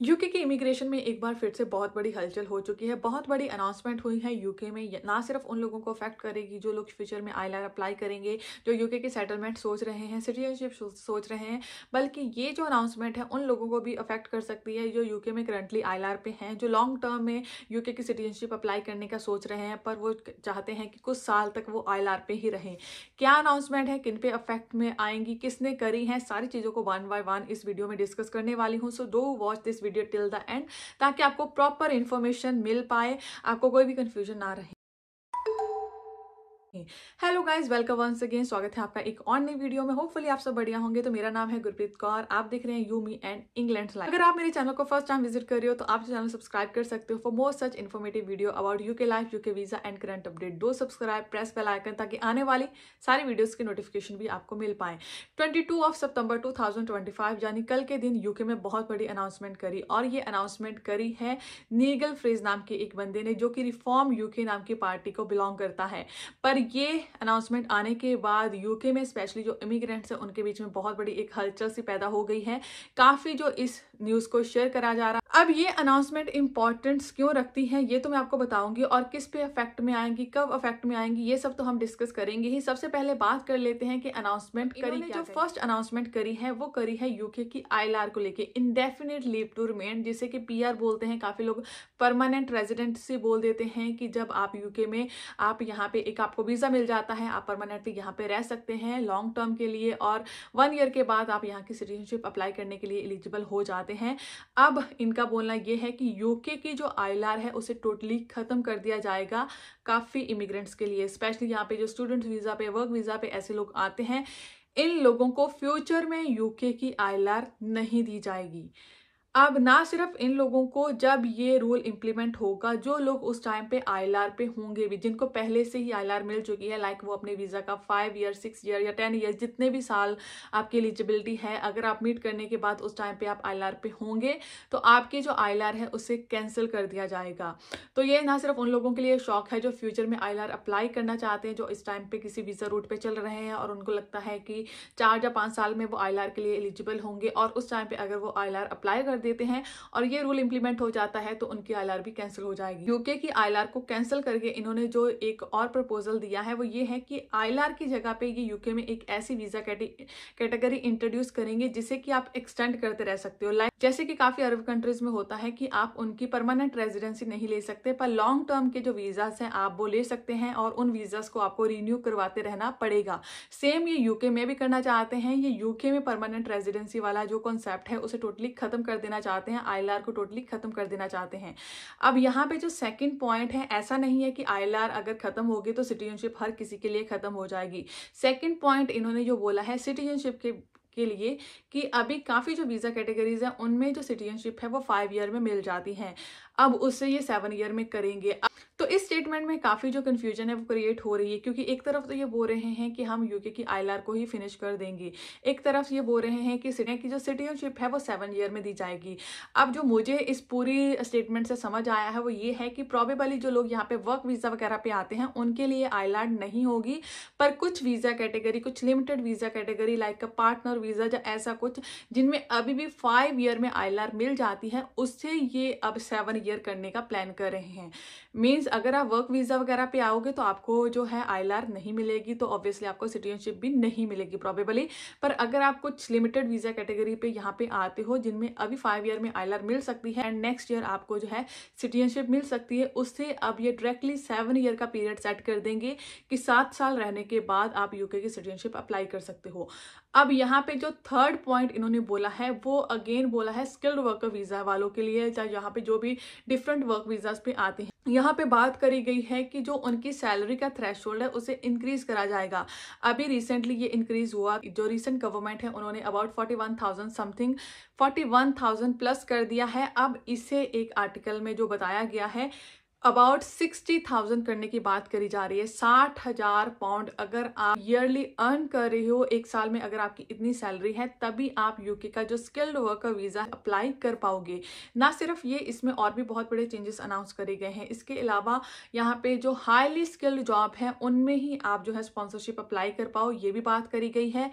UK की immigration में एक बार फिर से बहुत बड़ी हलचल हो चुकी है। बहुत बड़ी अनाउंसमेंट हुई है यूके में। ना सिर्फ उन लोगों को अफेक्ट करेगी जो लोग फ्यूचर में आईएलआर अप्लाई करेंगे, जो यूके की सेटलमेंट सोच रहे हैं, सिटीजनशिप सोच रहे हैं, बल्कि ये जो अनाउंसमेंट है उन लोगों को भी अफेक्ट कर सकती है जो यूके में करंटली आईएलआर पे हैं, जो लॉन्ग टर्म में यूके की सिटीजनशिप अप्लाई करने का सोच रहे हैं, पर वो चाहते हैं कि कुछ साल तक वो आईएलआर पे ही रहें। क्या अनाउंसमेंट है, किन पे अफेक्ट में आएंगी, किसने करी है, सारी चीज़ों को वन बाय वन इस वीडियो में डिस्कस करने वाली हूँ। So do watch this video till the end ताकि आपको प्रॉपर इन्फॉर्मेशन मिल पाए, आपको कोई भी कंफ्यूजन ना रहे। Hello guys, welcome once again. स्वागत है आपका एक और नई वीडियो में। होपफुली आप सब बढ़िया होंगे। तो मेरा नाम है गुरप्रीत कौर, आप देख रहे हैं you me and England life. अगर आप मेरे चैनल को फर्स्ट टाइम विजिट कर रहे हो तो आप चैनल सब्सक्राइब कर सकते हो for more such informative video about UK life, UK visa and current update. Do subscribe, press bell icon ताकि आने वाली सारी वीडियोस की नोटिफिकेशन भी आपको मिल पाए। 22 सितंबर 2025 यानी कल के दिन यूके में बहुत बड़ी अनाउंसमेंट करी, और ये अनाउंसमेंट करी है नीगल फ्रेज नाम के एक बंदे ने, जो कि रिफॉर्म यूके नाम की पार्टी को बिलोंग करता है। पर ये अनाउंसमेंट आने के बाद यूके में स्पेशली जो इमिग्रेंट्स हैं उनके बीच में बहुत बड़ी एक हलचल सी पैदा हो गई है। काफी जो इस न्यूज को शेयर करा जा रहा है। अब ये अनाउंसमेंट इंपॉर्टेंस क्यों रखती है ये तो मैं आपको बताऊंगी, और किस पे अफेक्ट में आएंगी, कब अफेक्ट में आएंगी, ये सब तो हम डिस्कस करेंगे ही। सबसे पहले बात कर लेते हैं कि अनाउंसमेंट करी क्या। जो फर्स्ट अनाउंसमेंट करी है वो करी है यूके की आईएलआर को लेके, इंडेफिनिट लीव टू रिमेन, जिसे कि पीआर बोलते हैं। काफी लोग परमानेंट रेजिडेंसी बोल देते हैं कि जब आप यूके में आप यहाँ पे एक आपको वीजा मिल जाता है, आप परमानेंटली यहाँ पे रह सकते हैं लॉन्ग टर्म के लिए, और 1 ईयर के बाद आप यहाँ की सिटीजनशिप अप्लाई करने के लिए एलिजिबल हो जाते हैं। अब इनका बोलना यह है कि यूके की जो आईएलआर है उसे टोटली खत्म कर दिया जाएगा काफी इमिग्रेंट्स के लिए, स्पेशली यहाँ पे जो स्टूडेंट वीजा पे, वर्क वीजा पे ऐसे लोग आते हैं, इन लोगों को फ्यूचर में यूके की आईएलआर नहीं दी जाएगी। अब ना सिर्फ इन लोगों को, जब ये रूल इंप्लीमेंट होगा, जो लोग उस टाइम पे आईएलआर पे होंगे भी, जिनको पहले से ही आईएलआर मिल चुकी है, लाइक वो अपने वीजा का 5 ईयर, 6 ईयर या 10 ईयर, जितने भी साल आपकी एलिजिबिलिटी है, अगर आप मीट करने के बाद उस टाइम पे आप आईएलआर पे होंगे तो आपकी जो आईएलआर है उसे कैंसिल कर दिया जाएगा। तो ये ना सिर्फ उन लोगों के लिए शौक है जो फ्यूचर में आईएलआर अप्लाई करना चाहते हैं, जो इस टाइम पे किसी वीजा रूट पे चल रहे हैं और उनको लगता है कि 4 या 5 साल में वो आईएलआर के लिए एलिजिबल होंगे, और उस टाइम पे अगर वो आईएलआर अप्लाई कर देते हैं और ये रूल इंप्लीमेंट हो जाता है तो उनकी आईएलआर भी कैंसिल हो जाएगी। यूके की आईएलआर को कैंसिल करके इन्होंने जो एक और प्रपोजल दिया है वो ये है कि आईएलआर की जगह पे ये यूके में एक ऐसी वीजा कैटेगरी इंट्रोड्यूस करेंगे जिसे कि आप एक्सटेंड करते रह सकते हो। लाइक जैसे कि काफी अरब कंट्रीज में होता है कि आप उनकी परमानेंट रेजिडेंसी नहीं ले सकते, पर लॉन्ग टर्म के जो वीजास हैं आप वो ले सकते हैं, और उन वीजास को आपको रिन्यू करवाते रहना पड़ेगा। सेम ये यूके में भी करना चाहते हैं। ये यूके में परमानेंट रेजिडेंसी वाला जो कॉन्सेप्ट है उसे टोटली खत्म कर देना चाहते हैं, आईएलआर को टोटली खत्म कर देना चाहते हैं। अब यहाँ पे जो सेकंड पॉइंट है, ऐसा नहीं है कि आईएलआर अगर खत्म होगी तो सिटीजनशिप हर किसी के लिए खत्म हो जाएगी। सेकंड पॉइंट इन्होंने जो बोला है सिटीजनशिप के लिए कि अभी काफी जो वीजा कैटेगरीज हैं उनमें जो सिटीजनशिप है वो 5 ईयर में मिल जाती है, अब उससे ये 7 ईयर में करेंगे। तो इस स्टेटमेंट में काफी जो कंफ्यूजन है वो क्रिएट हो रही है, क्योंकि एक तरफ तो ये बोल रहे हैं कि हम यूके की आईएलआर को ही फिनिश कर देंगे, एक तरफ ये बोल रहे हैं कि जो सिटीजनशिप है वो 7 ईयर में दी जाएगी। अब जो मुझे इस पूरी स्टेटमेंट से समझ आया है वो ये है कि प्रोबेबली जो लोग यहाँ पे वर्क वीजा वगैरह पे आते हैं उनके लिए आईएलआर नहीं होगी, पर कुछ वीजा कैटेगरी, कुछ लिमिटेड वीजा कैटेगरी लाइक का पार्टनर वीजा या ऐसा कुछ, जिनमें अभी भी 5 ईयर में आईएलआर मिल जाती है, उससे ये अब 7 ईयर करने का प्लान कर रहे हैं। मींस अगर आप वर्क वीजा वगैरह पे आओगे तो आपको जो है आईएलआर नहीं मिलेगी, तो ऑब्वियसली आपको सिटीजनशिप भी नहीं मिलेगी प्रोबेबली। पर अगर आप कुछ लिमिटेड वीजा कैटेगरी पे यहाँ पे आते हो जिनमें अभी 5 ईयर में आईएलआर मिल सकती है एंड नेक्स्ट ईयर आपको जो है सिटीजनशिप मिल सकती है, उससे अब ये डायरेक्टली 7 ईयर का पीरियड सेट कर देंगे कि 7 साल रहने के बाद आप यूके की सिटीजनशिप अप्लाई कर सकते हो। अब यहाँ पे जो थर्ड पॉइंट इन्होंने बोला है वो अगेन बोला है स्किल्ड वर्कर वीजा वालों के लिए, चाहे यहाँ पे जो भी डिफरेंट वर्क वीजास पे आते हैं। यहाँ पे बात करी गई है कि जो उनकी सैलरी का थ्रेशोल्ड है उसे इंक्रीज करा जाएगा। अभी रिसेंटली ये इंक्रीज हुआ, जो रिसेंट गवर्नमेंट है उन्होंने अबाउट 41,000 समथिंग 41,000 प्लस कर दिया है। अब इसे एक आर्टिकल में जो बताया गया है अबाउट 60,000 करने की बात करी जा रही है। 60,000 पाउंड अगर आप ईयरली अर्न कर रहे हो, एक साल में अगर आपकी इतनी सैलरी है, तभी आप यूके का जो स्किल्ड वर्कर वीजा अप्लाई कर पाओगे। ना सिर्फ ये, इसमें और भी बहुत बड़े चेंजेस अनाउंस करे गए हैं। इसके अलावा यहाँ पे जो हाईली स्किल्ड जॉब है उनमें ही आप जो है स्पॉन्सरशिप अप्लाई कर पाओ, ये भी बात करी गई है।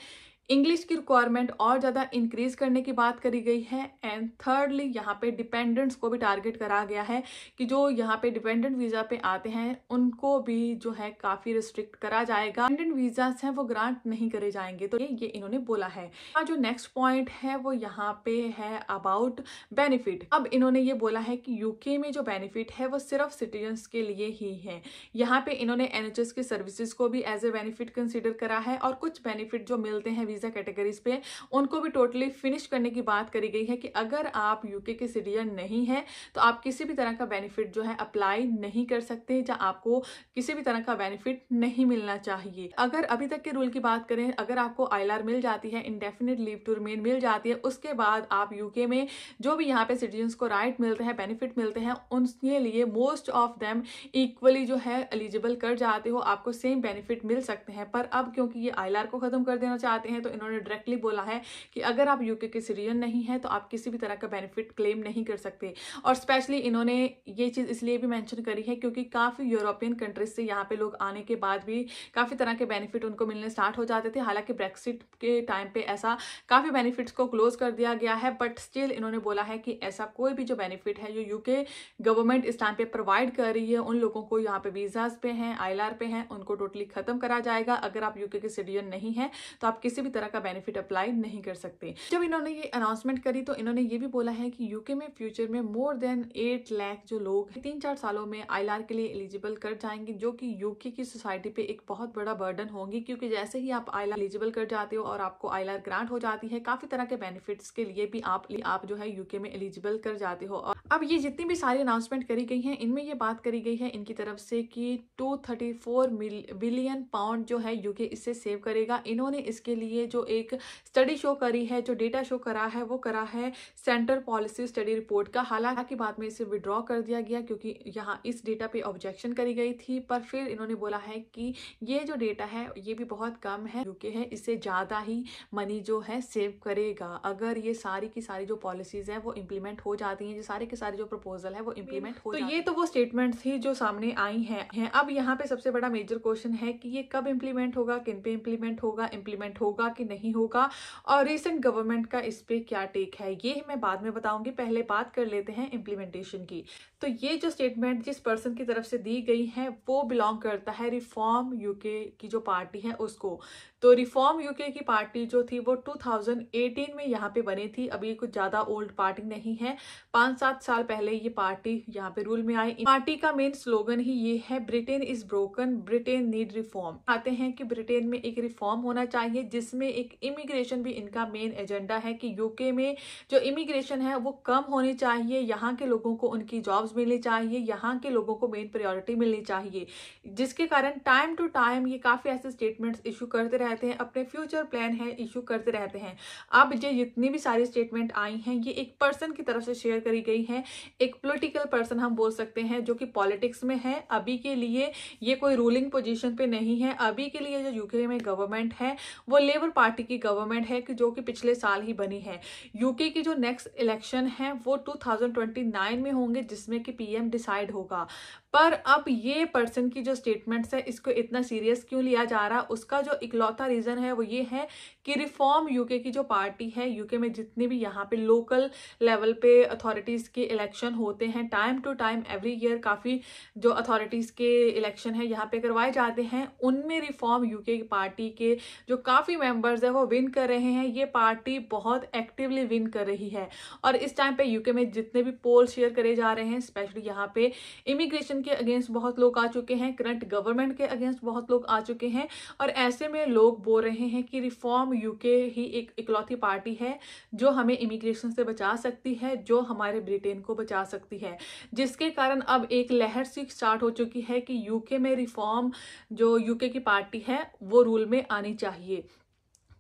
इंग्लिश की रिक्वायरमेंट और ज़्यादा इंक्रीज करने की बात करी गई है। एंड थर्डली यहाँ पे डिपेंडेंट्स को भी टारगेट करा गया है कि जो यहाँ पे डिपेंडेंट वीज़ा पे आते हैं उनको भी जो है काफ़ी रिस्ट्रिक्ट करा जाएगा, डिपेंडेंट वीज़ाज हैं वो ग्रांट नहीं करे जाएंगे। तो ये इन्होंने बोला है। जो नेक्स्ट पॉइंट है वो यहाँ पे है अबाउट बेनिफिट। अब इन्होंने ये बोला है कि यूके में जो बेनिफिट है वो सिर्फ सिटीजन्स के लिए ही है। यहाँ पे इन्होंने NHS की सर्विसेज को भी एज ए बेनिफिट कंसिडर करा है और कुछ बेनिफिट जो मिलते हैं वीजा कैटेगरीज पे उनको भी टोटली फिनिश करने की बात करी गई है कि अगर आप यूके के सिटीजन नहीं है तो आप किसी भी तरह का बेनिफिट जो है अप्लाई नहीं कर सकते, या आपको किसी भी तरह का बेनिफिट नहीं मिलना चाहिए। अगर अभी तक के रूल की बात करें, अगर आपको ILR मिल जाती है, इंडेफिनिट लीव टू रिमेन मिल जाती है, उसके बाद आप यूके में जो भी यहाँ पे सिटीजन्स को राइट मिलते हैं, बेनिफिट मिलते हैं, उनके लिए मोस्ट ऑफ देम इक्वली जो है एलिजिबल कर जाते हो, आपको सेम बेनिफिट मिल सकते हैं। पर अब क्योंकि ये ILR को खत्म कर देना चाहते हैं तो इन्होंने डायरेक्टली बोला है कि अगर आप यूके के सिटीजन नहीं है तो आप किसी भी तरह का बेनिफिट क्लेम नहीं कर सकते। और स्पेशली इन्होंने ये चीज़ इसलिए भी मेंशन करी है क्योंकि काफ़ी यूरोपियन कंट्रीज से यहाँ पे लोग आने के बाद भी काफ़ी तरह के बेनिफिट उनको मिलने स्टार्ट हो जाते थे। हालांकि ब्रेक्सिट के टाइम पे ऐसा काफ़ी बेनिफिट्स को क्लोज कर दिया गया है, बट स्टिल इन्होंने बोला है कि ऐसा कोई भी जो बेनिफिट है जो यूके गवर्नमेंट इस टाइम पे प्रोवाइड कर रही है उन लोगों को यहाँ पे वीजाज पे हैं, ILR पे हैं, उनको टोटली खत्म करा जाएगा। अगर आप यूके के सिटीजन नहीं है तो आप किसी भी तरह का बेनिफिट अप्लाई नहीं कर सकते। जब इन्होंने ये अनाउंसमेंट करी तो इन्होंने ये भी बोला है कि यूके में फ्यूचर में मोर देन 8 लाख जो लोग 3-4 सालों में ILR के लिए एलिजिबल कर जाएंगे, जो कि यूके की सोसाइटी पे एक बहुत बड़ा बर्डन होंगी। क्योंकि जैसे ही आप ILR एलिजिबल कर जाते हो और आपको ILR ग्रांट हो जाती है, काफी तरह के बेनिफिट्स के लिए भी आप जो है यूके में एलिजिबल कर जाते हो। और अब ये जितनी भी सारी अनाउंसमेंट करी गई है इनमें ये बात करी गई है इनकी तरफ से कि 234 बिलियन पाउंड जो है यूके इससे सेव करेगा। इन्होंने इसके लिए जो एक स्टडी शो करी है, जो डेटा शो करा है, वो करा है सेंटर पॉलिसी स्टडी रिपोर्ट का। हालांकि बाद में इसे विड्रॉ कर दिया गया क्योंकि यहाँ इस डेटा पे ऑब्जेक्शन करी गई थी, पर फिर इन्होंने बोला है कि ये जो डेटा है ये भी बहुत कम है, यूके है इससे ज्यादा ही मनी जो है सेव करेगा अगर ये सारी की सारी जो पॉलिसीज है वो इम्प्लीमेंट हो जाती हैं, जो सारी की सारी जो प्रपोजल है वो इम्प्लीमेंट हो जाती है। ये तो वो स्टेटमेंट्स थी जो सामने आई हैं। अब यहाँ पे सबसे बड़ा मेजर क्वेश्चन है कि ये कब इम्प्लीमेंट होगा, किन पे इम्प्लीमेंट होगा कि नहीं होगा, और रिसेंट गवर्नमेंट का इस पे क्या टेक है ये मैं बाद में बताऊंगी। पहले बात कर लेते हैं इम्प्लीमेंटेशन की। तो ये जो स्टेटमेंट जिस पर्सन की तरफ से दी गई है वो बिलोंग करता है रिफॉर्म यूके की जो पार्टी है उसको। तो रिफॉर्म यूके की पार्टी जो थी वो 2018 में यहाँ पे बनी थी। अभी कुछ ज्यादा ओल्ड पार्टी नहीं है, 5-7 साल पहले ये पार्टी यहाँ पे रूल में आई। पार्टी का मेन स्लोगन ही ये है, Britain is broken, Britain need reform. आते हैं कि ब्रिटेन में एक रिफॉर्म होना चाहिए जिसमें एक इमिग्रेशन भी इनका मेन एजेंडा है कि यूके में जो इमिग्रेशन है वो कम होनी चाहिए, यहाँ के लोगों को उनकी जॉब्स मिलनी चाहिए, यहाँ के लोगों को मेन प्रायोरिटी मिलनी चाहिए। जिसके कारण टाइम टू टाइम ये काफी ऐसे स्टेटमेंट्स इशू करते रहते हैं, अपने फ्यूचर प्लान है इशू करते रहते हैं। अब ये जितनी भी सारी स्टेटमेंट आई हैं ये एक पर्सन की तरफ से शेयर करी गई है, एक पॉलिटिकल पर्सन हम बोल सकते हैं जो कि पॉलिटिक्स में है। अभी के लिए ये कोई रूलिंग पोजीशन पे नहीं है। अभी के लिए जो यूके में गवर्नमेंट है वो लेबर पार्टी की गवर्नमेंट है कि जो कि पिछले साल ही बनी है। यूके की जो नेक्स्ट इलेक्शन है वो 2029 में होंगे जिसमें कि PM डिसाइड होगा। पर अब ये पर्सन की जो स्टेटमेंट्स है इसको इतना सीरियस क्यों लिया जा रहा, उसका जो इकलौता रीजन है वो ये है कि रिफॉर्म यूके की जो पार्टी है, यूके में जितने भी यहाँ पे लोकल लेवल पे अथॉरिटीज के इलेक्शन होते हैं time to time every year, काफी जो अथॉरिटीज के इलेक्शन है यहाँ पे करवाए जाते हैं, उनमें रिफॉर्म यूके की पार्टी के जो काफी मेंबर्स है वो विन कर रहे हैं। ये पार्टी बहुत एक्टिवली विन कर रही है और इस टाइम पे यूके में जितने भी पोल शेयर करे जा रहे हैं, स्पेशली यहाँ पे इमिग्रेशन के अगेंस्ट बहुत लोग आ चुके हैं, करंट गवर्नमेंट के अगेंस्ट बहुत लोग आ चुके हैं, और ऐसे में लोग बोल रहे हैं कि रिफॉर्म यूके ही एक इकलौती पार्टी है जो हमें इमिग्रेशन से बचा सकती है, जो हमारे ब्रिटेन को बचा सकती है। जिसके कारण अब एक लहर सी स्टार्ट हो चुकी है कि यूके में रिफॉर्म जो यूके की पार्टी है वो रूल में आनी चाहिए।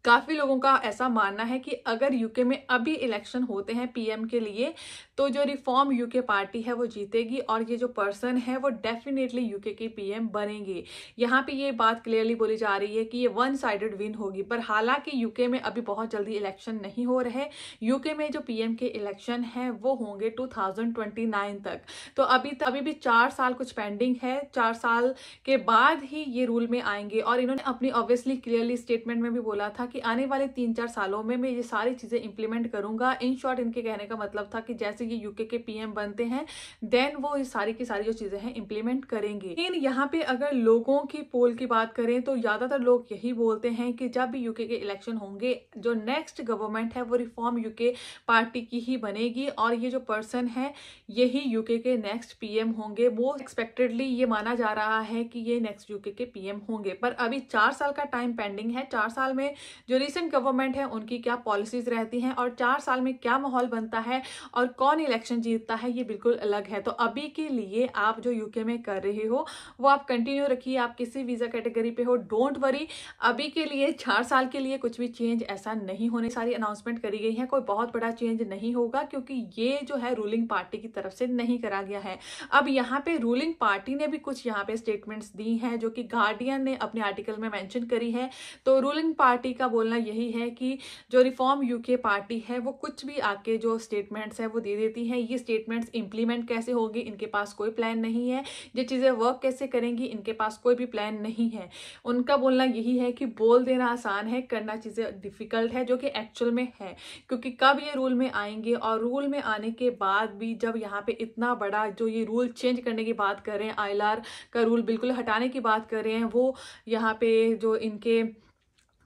काफी लोगों का ऐसा मानना है कि अगर यूके में अभी इलेक्शन होते हैं PM के लिए तो जो रिफॉर्म यूके पार्टी है वो जीतेगी और ये जो पर्सन है वो डेफिनेटली यूके की पीएम बनेंगे। यहाँ पे ये बात क्लियरली बोली जा रही है कि ये वन साइडेड विन होगी, पर हालांकि यूके में अभी बहुत जल्दी इलेक्शन नहीं हो रहे। यूके में जो पीएम के इलेक्शन है वो होंगे 2029 तक। तो अभी भी 4 साल कुछ पेंडिंग है। 4 साल के बाद ही ये रूल में आएंगे और इन्होंने अपनी ऑब्वियसली क्लियरली स्टेटमेंट में भी बोला था कि आने वाले 3-4 सालों में मैं ये सारी चीजें इंप्लीमेंट करूंगा। इन शॉर्ट इनके कहने का मतलब था कि जैसे ये यूके के पीएम बनते हैं देन वो ये सारी की सारी जो चीजें हैं इंप्लीमेंट करेंगे। लेकिन यहाँ पे अगर लोगों की पोल की बात करें तो ज्यादातर लोग यही बोलते हैं कि जब भी यूके के इलेक्शन होंगे जो नेक्स्ट गवर्नमेंट है वो रिफॉर्म यूके पार्टी की ही बनेगी और ये जो पर्सन है यही यूके के नेक्स्ट पीएम होंगे। मोस्ट एक्सपेक्टेडली ये माना जा रहा है कि ये नेक्स्ट यूके के पीएम होंगे, पर अभी 4 साल का टाइम पेंडिंग है। 4 साल में जो रिसेंट गवर्नमेंट है उनकी क्या पॉलिसीज रहती हैं और 4 साल में क्या माहौल बनता है और कौन इलेक्शन जीतता है ये बिल्कुल अलग है। तो अभी के लिए आप जो यूके में कर रहे हो वो आप कंटिन्यू रखिए। आप किसी वीजा कैटेगरी पे हो डोंट वरी, अभी के लिए 4 साल के लिए कुछ भी चेंज ऐसा नहीं होने। सारी अनाउंसमेंट करी गई है, कोई बहुत बड़ा चेंज नहीं होगा क्योंकि ये जो है रूलिंग पार्टी की तरफ से नहीं करा गया है। अब यहाँ पे रूलिंग पार्टी ने भी कुछ यहाँ पे स्टेटमेंट्स दी हैं जो कि गार्डियन ने अपने आर्टिकल में मेंशन करी है। तो रूलिंग पार्टी का बोलना यही है कि जो रिफॉर्म यूके पार्टी है वो कुछ भी आके जो स्टेटमेंट्स है वो दे देती है। ये स्टेटमेंट्स इंप्लीमेंट कैसे होगी इनके पास कोई प्लान नहीं है। ये चीजें वर्क कैसे करेंगी इनके पास कोई भी प्लान नहीं है। उनका बोलना यही है कि बोल देना आसान है, करना चीजें डिफिकल्ट है, जो कि एक्चुअल में है। क्योंकि कब ये रूल में आएंगे और रूल में आने के बाद भी जब यहाँ पे इतना बड़ा जो ये रूल चेंज करने की बात कर रहे हैं, आईएलआर का रूल बिल्कुल हटाने की बात कर रहे हैं, वो यहाँ पे जो इनके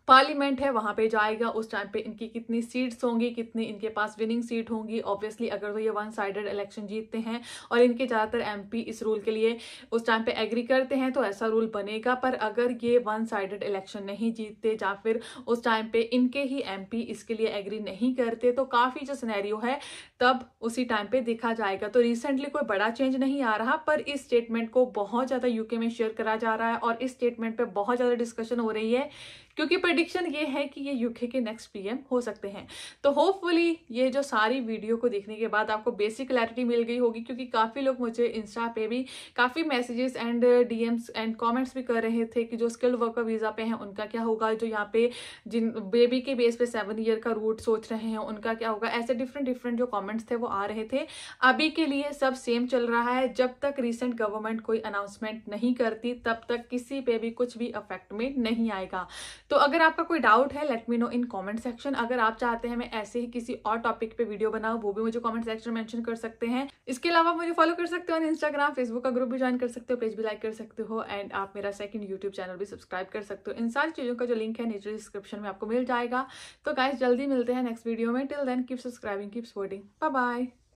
पार्लियामेंट है वहां पे जाएगा। उस टाइम पे इनकी कितनी सीट्स होंगी, कितनी इनके पास विनिंग सीट होंगी। ऑब्वियसली अगर तो ये वन साइडेड इलेक्शन जीतते हैं और इनके ज्यादातर एमपी इस रूल के लिए उस टाइम पे एग्री करते हैं तो ऐसा रूल बनेगा। पर अगर ये वन साइडेड इलेक्शन नहीं जीतते या फिर उस टाइम पे इनके ही एमपी इसके लिए एग्री नहीं करते तो काफी जो सिनेरियो है तब उसी टाइम पे देखा जाएगा। तो रिसेंटली कोई बड़ा चेंज नहीं आ रहा, पर इस स्टेटमेंट को बहुत ज्यादा यूके में शेयर करा जा रहा है और इस स्टेटमेंट पे बहुत ज्यादा डिस्कशन हो रही है क्योंकि प्रेडिक्शन ये है कि ये यूके के नेक्स्ट पीएम हो सकते हैं। तो होपफुली ये जो सारी वीडियो को देखने के बाद आपको बेसिक क्लैरिटी मिल गई होगी, क्योंकि काफी लोग मुझे इंस्टा पे भी काफी messages and DMs and comments भी कर रहे थे कि जो स्किल्ड वर्कर वीजा पे हैं उनका क्या होगा, जो यहाँ पे जिन बेबी के बेस पे 7 ईयर का रूट सोच रहे हैं उनका क्या होगा। ऐसे डिफरेंट जो कमेंट्स थे वो आ रहे थे। अभी के लिए सब सेम चल रहा है। जब तक रिसेंट गवर्नमेंट कोई अनाउंसमेंट नहीं करती तब तक किसी पे भी कुछ भी इफेक्ट में नहीं आएगा। तो अगर आपका कोई डाउट है let me know in comment section. अगर आप चाहते हैं मैं ऐसे ही किसी और टॉपिक पे वीडियो बनाऊं वो भी मुझे कमेंट सेक्शन में मेंशन कर सकते हैं। इसके अलावा मुझे फॉलो कर सकते हो इंस्टाग्राम, फेसबुक का ग्रुप भी ज्वाइन कर सकते हो, पेज भी लाइक कर सकते हो एंड आप मेरा सेकंड यूट्यूब चैनल भी सब्सक्राइब कर सकते हो। इन सारी चीजों का जो लिंक है नीचे डिस्क्रिप्शन में आपको मिल जाएगा। तो गाइस जल्दी मिलते हैं नेक्स्ट वीडियो में। Till then keep subscribing, keep supporting, bye bye.